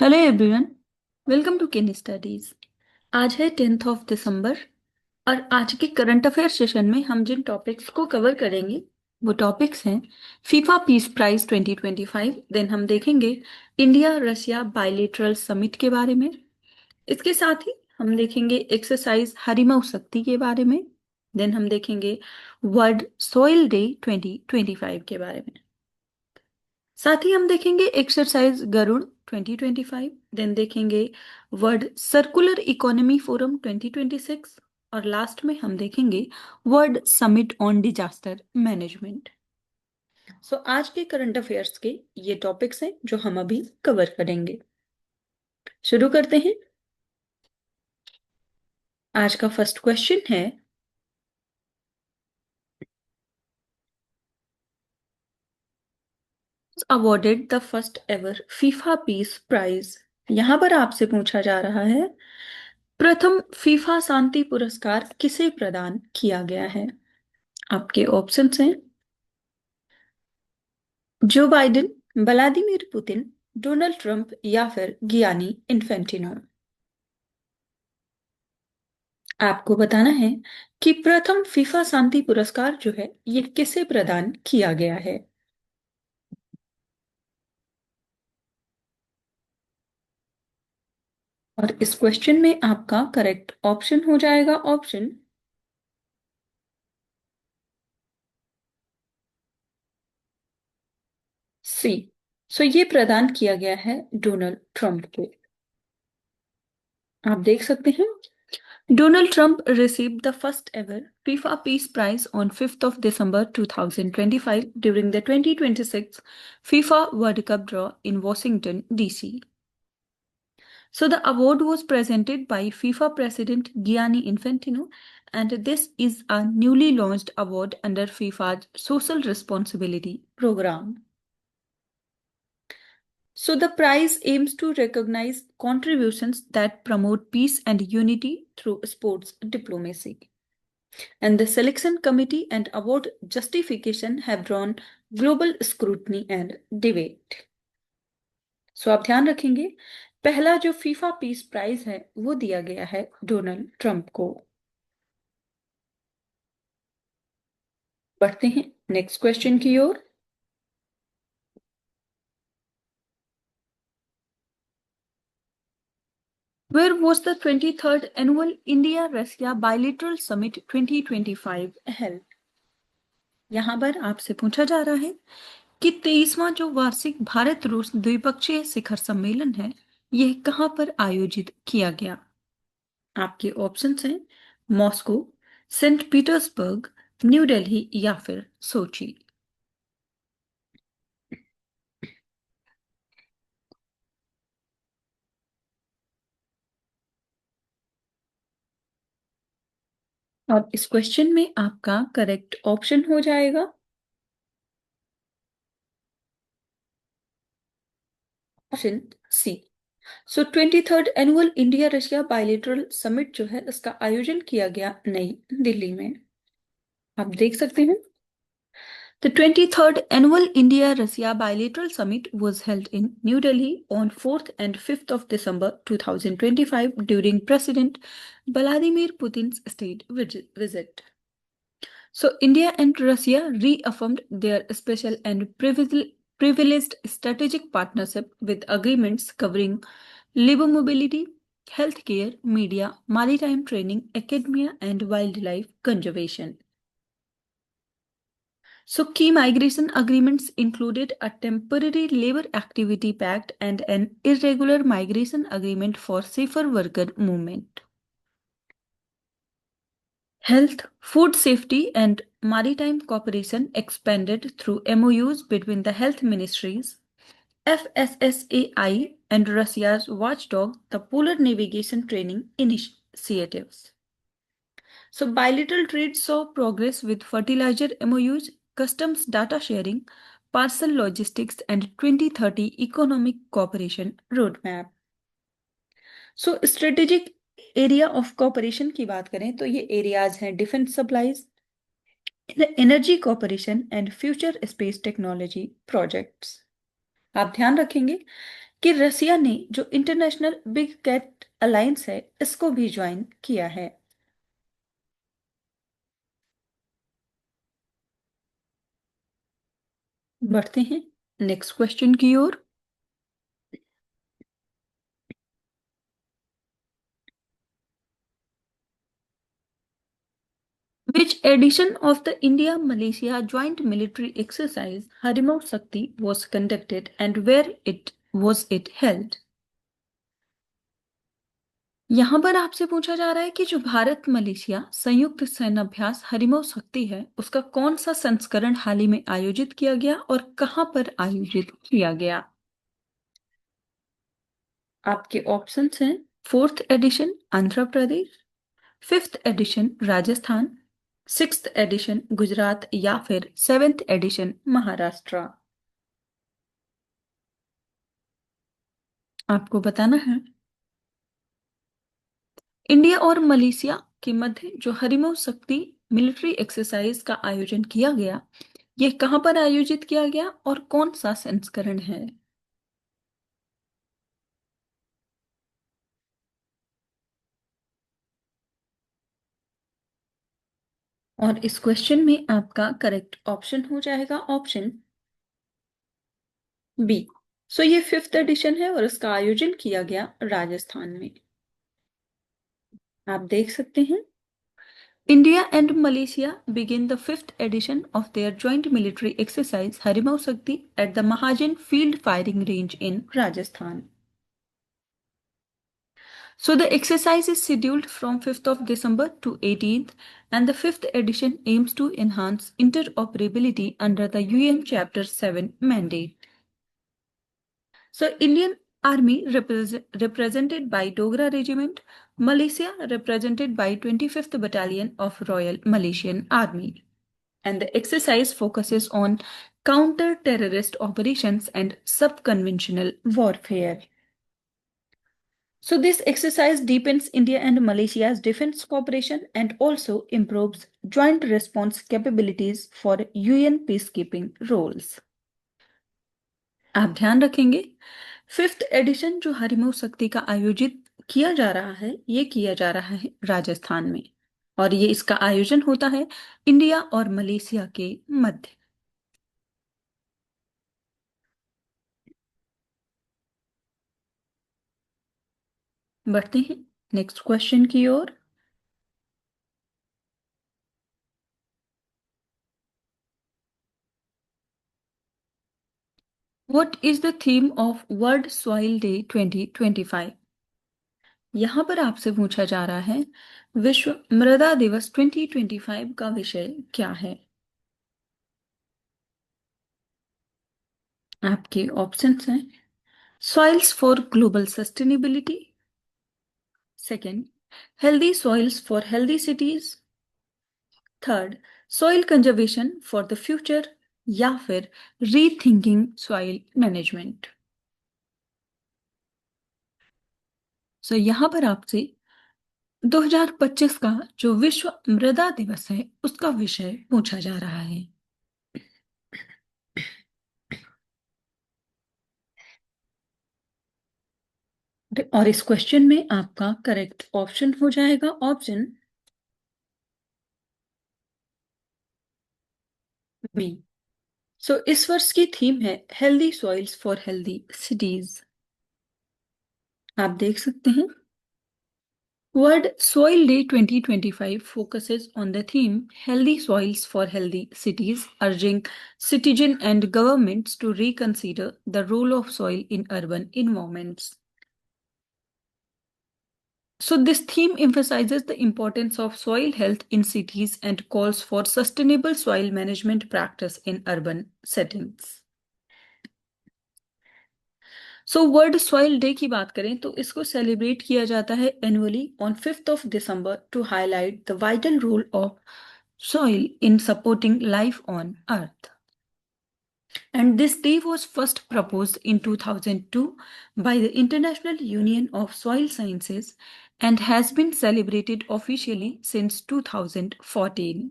Hello everyone, welcome to केनी studies. आज है 10 दिसंबर और आज के करंट अफेयर सेशन में हम जिन टॉपिक्स को कवर करेंगे वो टॉपिक्स हैं फीफा पीस प्राइज 2025। देन हम देखेंगे इंडिया रशिया बायलेटरल समिट के बारे में। इसके साथ ही हम देखेंगे एक्सरसाइज हरिमऊ शक्ति के बारे में। देन हम देखेंगे वर्ल्ड सॉइल डे 2025 के बारे में। साथ ही हम देखेंगे एक्सरसाइज गरुड़ 2025। देन देखेंगे वर्ल्ड सर्कुलर इकोनॉमी फोरम 2026 और लास्ट में हम देखेंगे world summit on disaster management. So आज के करंट अफेयर्स के ये टॉपिक्स हैं जो हम अभी कवर करेंगे। शुरू करते हैं। आज का फर्स्ट क्वेश्चन है, awarded the first ever FIFA peace prize. यहां पर आपसे पूछा जा रहा है प्रथम फीफा शांति पुरस्कार किसे प्रदान किया गया है। आपके ऑप्शंस हैं Joe Biden, Vladimir Putin, Donald Trump या फिर गियानी इन्फेंटिनो। आपको बताना है कि प्रथम फीफा शांति पुरस्कार जो है ये किसे प्रदान किया गया है। और इस क्वेश्चन में आपका करेक्ट ऑप्शन हो जाएगा ऑप्शन सी। सो ये प्रदान किया गया है डोनाल्ड ट्रंप को। आप देख सकते हैं Donald Trump received the first ever FIFA Peace Prize on 5th of December 2025 during the 2026 FIFA World Cup draw in Washington, D.C. So the award was presented by FIFA President Gianni Infantino, and this is a newly launched award under FIFA's Social Responsibility program. So the prize aims to recognize contributions that promote peace and unity through sports diplomacy. And the selection committee and award justification have drawn global scrutiny and debate. सो आप ध्यान रखेंगे पहला जो FIFA peace prize है वो दिया गया है डोनाल्ड ट्रंप को। बढ़ते हैं नेक्स्ट क्वेश्चन की ओर। Where was the 23rd annual India Russia Bilateral Summit 2025 held? यहां पर आपसे पूछा जा रहा है कि 23वां जो वार्षिक भारत रूस द्विपक्षीय शिखर सम्मेलन है यह कहां पर आयोजित किया गया। आपके ऑप्शंस हैं Moscow, Saint Petersburg, New Delhi या फिर सोची। और इस क्वेश्चन में आपका करेक्ट ऑप्शन हो जाएगा ऑप्शन सी। सो 23rd annual India Russia bilateral summit जो है इसका आयोजन किया गया नई दिल्ली में। आप देख सकते हैं The 23rd Annual India-Russia Bilateral Summit was held in New Delhi on 4th and 5th of December 2025 during President Vladimir Putin's state visit. So, India and Russia reaffirmed their special and privileged strategic partnership with agreements covering labor mobility, healthcare, media, maritime training, academia, and wildlife conservation. So, key migration agreements included a temporary labor activity pact and an irregular migration agreement for safer worker movement. Health, food safety, and maritime cooperation expanded through MOUs between the health ministries, FSSAI, and Russia's watchdog, the Polar Navigation Training Initiatives. So, bilateral trade saw progress with fertilizer MOUs, customs data sharing, parcel logistics, and 2030 economic cooperation roadmap. So strategic area of cooperation की बात करें तो ये areas हैं defence supplies, energy cooperation and future space technology projects. आप ध्यान रखेंगे कि रसिया ने जो इंटरनेशनल बिग कैट अलायंस है इसको भी ज्वाइन किया है। बढ़ते हैं नेक्स्ट क्वेश्चन की ओर। Which edition of the India-Malaysia Joint Military Exercise Harimau Shakti was conducted and where it was it held? यहाँ पर आपसे पूछा जा रहा है कि जो भारत मलेशिया संयुक्त सेनाभ्यास हरिमौ शक्ति है उसका कौन सा संस्करण हाल ही में आयोजित किया गया और कहाँ पर आयोजित किया गया। आपके ऑप्शंस हैं fourth edition Andhra Pradesh, fifth edition Rajasthan, sixth edition Gujarat या फिर सेवेंथ एडिशन महाराष्ट्र। आपको बताना है। इंडिया और मलेशिया के मध्य जो हरिमो शक्ति मिलिट्री एक्सरसाइज का आयोजन किया गया, यह कहां पर आयोजित किया गया और कौन सा संस्करण है। और इस क्वेश्चन में आपका करेक्ट ऑप्शन हो जाएगा ऑप्शन बी। सो ये फिफ्थ एडिशन है और इसका आयोजन किया गया राजस्थान में। आप देख सकते हैं India and Malaysia begin the fifth edition of their joint military exercise Harimau Shakti at the Mahajan Field Firing Range in Rajasthan. So the exercise is scheduled from 5th of December to 18th, and the fifth edition aims to enhance interoperability under the UN Chapter 7 mandate. So Indian Army represented by Dogra Regiment, Malaysia represented by 25th Battalion of Royal Malaysian Army. And the exercise focuses on counter-terrorist operations and sub-conventional warfare. So this exercise deepens India and Malaysia's defense cooperation and also improves joint response capabilities for UN peacekeeping roles. आप ध्यान रखेंगे fifth edition जो हरिमो शक्ति का आयोजित किया जा रहा है ये किया जा रहा है राजस्थान में और ये इसका आयोजन होता है इंडिया और मलेशिया के मध्य। बढ़ते हैं नेक्स्ट क्वेश्चन की ओर। What is the theme of World Soil Day 2025? यहाँ पर आपसे पूछा जा रहा है विश्व मृदा दिवस 2025 का विषय क्या है। आपके ऑप्शंस हैं soils for global sustainability, second healthy soils for healthy cities, third soil conservation for the future या फिर रीथिंकिंग सॉइल मैनेजमेंट। सो यहाँ पर आपसे 2025 का जो विश्व मृदा दिवस है उसका विषय पूछा जा रहा है। और इस क्वेश्चन में आपका करेक्ट ऑप्शन हो जाएगा ऑप्शन बी। सो इस वर्ष की थीम है healthy soils for healthy cities. आप देख सकते हैं world soil day 2025 focuses on the theme healthy soils for healthy cities, urging citizens and governments to reconsider the role of soil in urban environments. So, this theme emphasizes the importance of soil health in cities and calls for sustainable soil management practice in urban settings. So world soil day की बात करें तो इसको celebrate किया जाता है annually on 5th of December to highlight the vital role of soil in supporting life on Earth. And this day was first proposed in 2002 by the International Union of Soil Sciences and has been celebrated officially since 2014.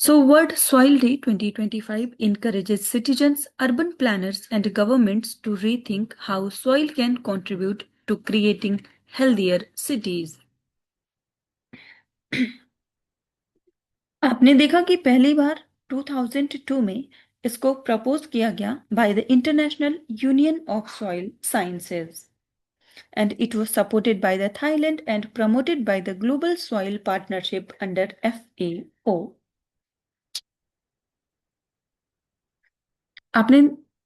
So, World Soil Day 2025 encourages citizens, urban planners, and governments to rethink how soil can contribute to creating healthier cities. आपने देखा कि पहली बार 2002 में इसको propose किया गया by the international union of soil sciences and it was supported by the Thailand and promoted by the Global Soil Partnership under FAO. आपने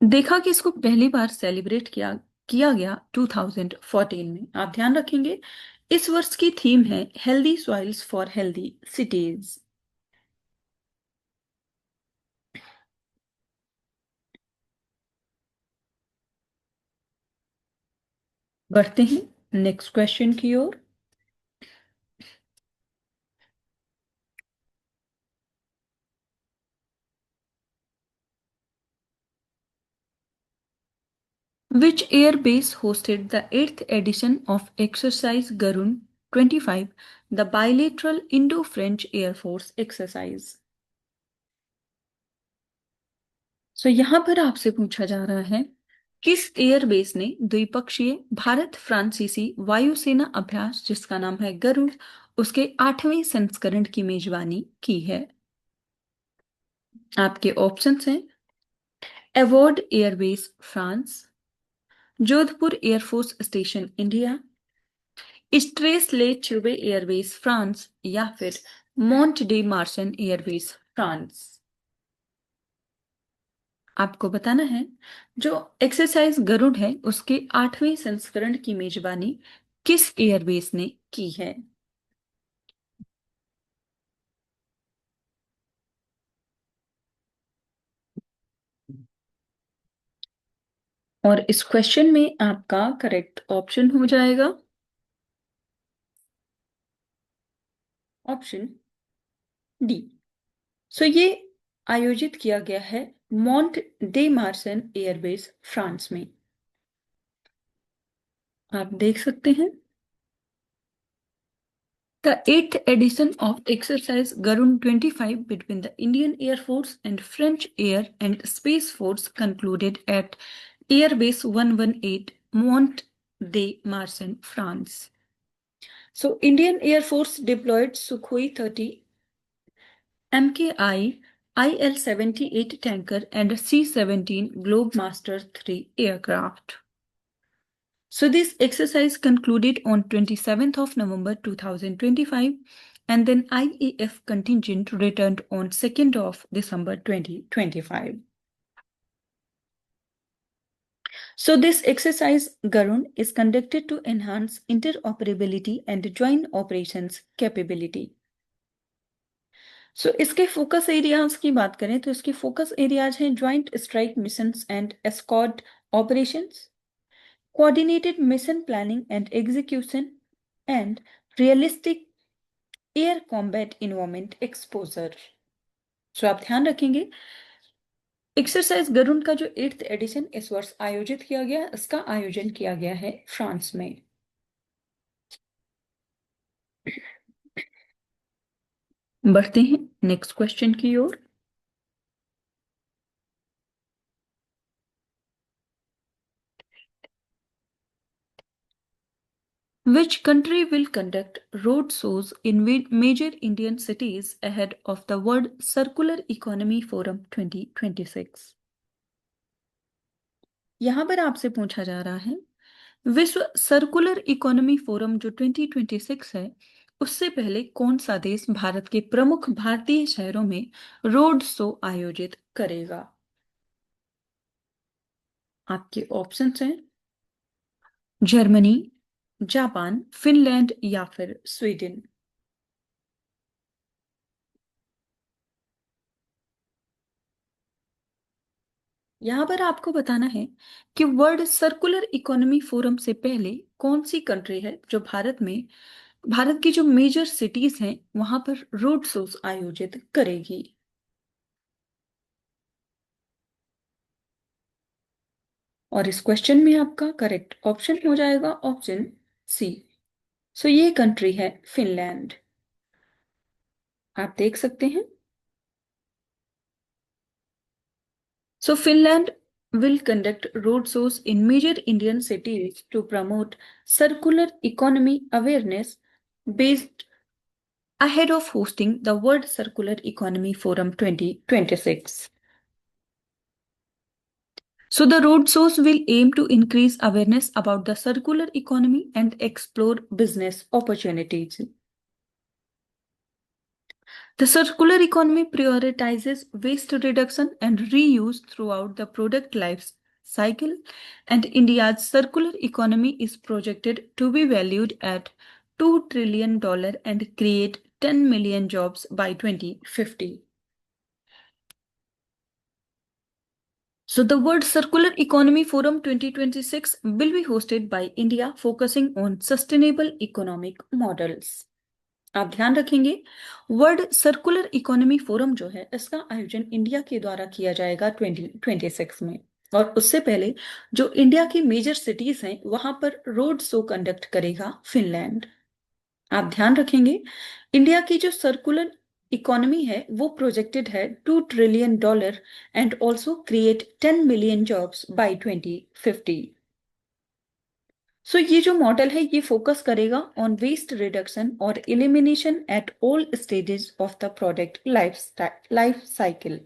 देखा कि इसको पहली बार सेलिब्रेट किया किया गया 2014 में। आप ध्यान रखेंगे इस वर्ष की थीम है healthy soils for healthy cities. बढ़ते हैं नेक्स्ट क्वेश्चन की ओर। Which air base hosted the 8th edition of Exercise Garun 25, the bilateral Indo-French Air Force exercise? सो यहां पर आपसे पूछा जा रहा है किस एयरबेस ने द्विपक्षीय भारत फ्रांसीसी वायुसेना अभ्यास जिसका नाम है गरुड़ उसके 8वें संस्करण की मेजबानी की है। आपके ऑप्शंस हैं award airbase France, Jodhpur air force station India, stress ले ट्यूबे एयरबेस फ्रांस या फिर मॉन्ट डे मार्सन एयरबेस फ्रांस। आपको बताना है जो एक्सरसाइज गरुड़ है उसके 8वें संस्करण की मेजबानी किस एयरबेस ने की है। और इस क्वेश्चन में आपका करेक्ट ऑप्शन हो जाएगा ऑप्शन डी। सो ये आयोजित किया गया है मॉन्ट डे मार्सन एयरबेस फ्रांस में। आप देख सकते हैं The eighth edition of exercise Garun 25 between the Indian Air Force and French Air and Space Force concluded at Airbase 118 Mont de Marsan, France. So, Indian Air Force deployed Sukhoi 30 MKI IL-78 tanker and C-17 Globemaster III aircraft. So this exercise concluded on 27th of November 2025 and then IAF contingent returned on 2nd of December 2025. So this exercise Garun is conducted to enhance interoperability and joint operations capability. So इसके focus areas की बात करें तो इसके focus areas हैं joint strike missions and escort operations, coordinated mission planning and execution, and realistic air combat environment exposure. सो आप ध्यान रखेंगे एक्सरसाइज गरुड़ का जो 8th एडिशन इस वर्ष आयोजित किया गया इसका आयोजन किया गया है फ्रांस में। बढ़ते हैं नेक्स्ट क्वेश्चन की ओर। Which country will conduct road shows in major Indian cities ahead of the World Circular Economy Forum 2026? यहां पर आपसे पूछा जा रहा है विश्व सर्कुलर इकोनॉमी फोरम जो 2026 है उससे पहले कौन सा देश भारत के प्रमुख भारतीय शहरों में रोड शो आयोजित करेगा। आपके ऑप्शंस हैं जर्मनी, जापान, फिनलैंड या फिर स्वीडन। यहां पर आपको बताना है कि वर्ल्ड सर्कुलर इकोनॉमी फोरम से पहले कौन सी कंट्री है जो भारत की जो मेजर सिटीज हैं वहां पर रोड शोज आयोजित करेगी। और इस क्वेश्चन में आपका करेक्ट ऑप्शन हो जाएगा ऑप्शन सी। सो ये कंट्री है फिनलैंड। आप देख सकते हैं So Finland will conduct road shows in major Indian cities to promote circular economy awareness based ahead of hosting the World Circular Economy Forum 2026. So the road shows will aim to increase awareness about the circular economy and explore business opportunities. The circular economy prioritizes waste reduction and reuse throughout the product life cycle, and India's circular economy is projected to be valued at $2 trillion and create 10 million jobs by 2050. So the World Circular Economy Forum 2026 will be hosted by India, focusing on sustainable economic models. आप ध्यान रखेंगे, world circular economy forum जो है इसका आयोजन India के द्वारा किया जाएगा 2026 में, और उससे पहले जो इंडिया की मेजर सिटीज हैं वहां पर रोड शो कंडक्ट करेगा फिनलैंड। आप ध्यान रखेंगे, इंडिया की जो सर्कुलर इकोनॉमी है वो प्रोजेक्टेड है $2 trillion and also create 10 million jobs by 2050। So ये जो मॉडल है ये फोकस करेगा ऑन वेस्ट रिडक्शन और elimination at all stages of the product life cycle.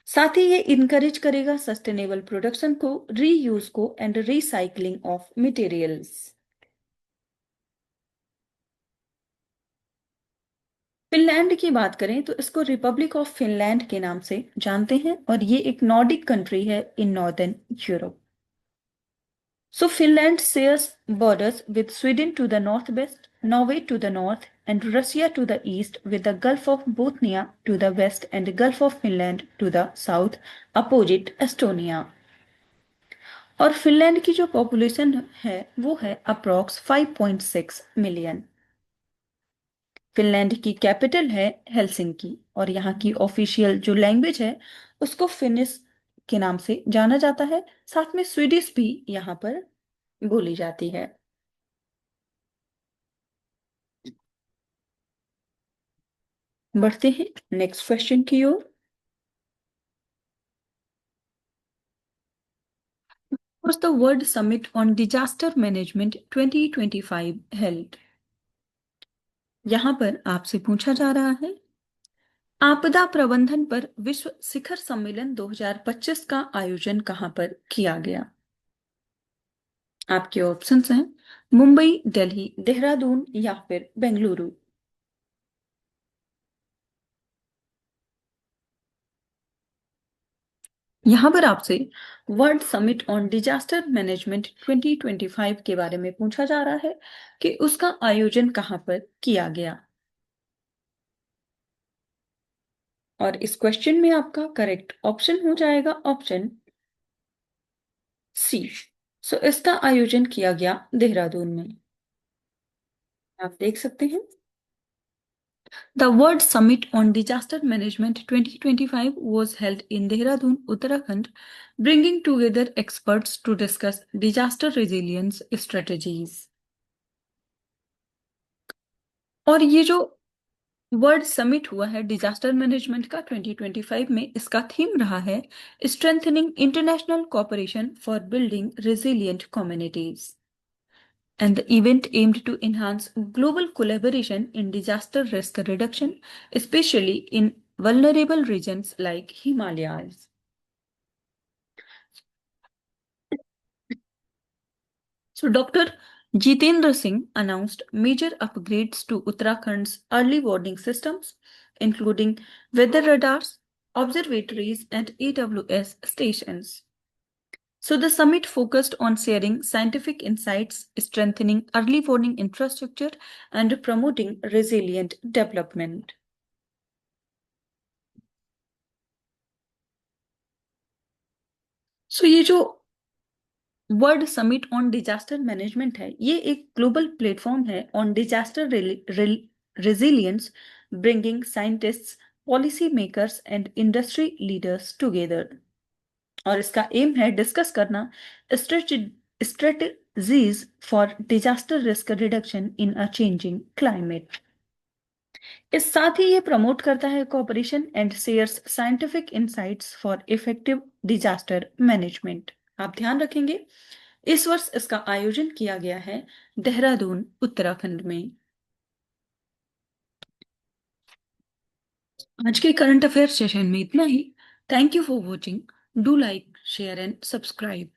साथ ही ये इनकरेज करेगा सस्टेनेबल प्रोडक्शन को, रीयूज को and recycling of materials. Finland की बात करें तो इसको रिपब्लिक ऑफ फिनलैंड के नाम से जानते हैं और ये एक नॉर्डिक कंट्री है in northern Europe. So Finland shares borders with Sweden to the northwest, Norway to the north, and Russia to the east, with the Gulf of Bothnia to the west and Gulf of Finland to the south, opposite Estonia. और Finland की जो population है वो है approx 5.6 million. Finland की capital है Helsinki और यहाँ की ऑफिशियल जो लैंग्वेज है उसको फिनिश के नाम से जाना जाता है, साथ में स्वीडिश भी यहाँ पर बोली जाती है। बढ़ते हैं नेक्स्ट क्वेश्चन की ओर। Was the World Summit on Disaster Management 2025 held? यहां पर आपसे पूछा जा रहा है, आपदा प्रबंधन पर विश्व शिखर सम्मेलन 2025 का आयोजन कहां पर किया गया? आपके ऑप्शंस हैं मुंबई, दिल्ली, देहरादून या फिर बेंगलुरु। यहां पर आपसे world summit on disaster management 2025 के बारे में पूछा जा रहा है कि उसका आयोजन कहां पर किया गया, और इस क्वेश्चन में आपका करेक्ट ऑप्शन हो जाएगा ऑप्शन सी। सो इसका आयोजन किया गया देहरादून में। आप देख सकते हैं, the world summit on disaster management 2025 was held in Dehradun, Uttarakhand, bringing together experts to discuss disaster resilience strategies. और ये जो वर्ल्ड समिट हुआ है डिजास्टर मैनेजमेंट का 2025 में, इसका थीम रहा है strengthening international cooperation for building resilient communities, and the event aimed to enhance global collaboration in disaster risk reduction, especially in vulnerable regions like Himalayas. So Dr. Jitendra Singh announced major upgrades to Uttarakhand's early warning systems, including weather radars, observatories, and AWS stations. So the summit focused on sharing scientific insights, strengthening early warning infrastructure, and promoting resilient development. So ये जो world summit on disaster management है ये एक global platform है on disaster resilience, bringing scientists, policy makers and industry leaders together. और इसका M है discuss करना strategies for disaster risk reduction in a changing climate. इस साथ ही ये प्रमोट करता है cooperation and shares scientific insights for effective disaster management. आप ध्यान रखेंगे, इस वर्ष इसका आयोजन किया गया है देहरादून, उत्तराखंड में। आज के करंट अफेयर सेशन में इतना ही। Thank you for watching. Do like, share and subscribe.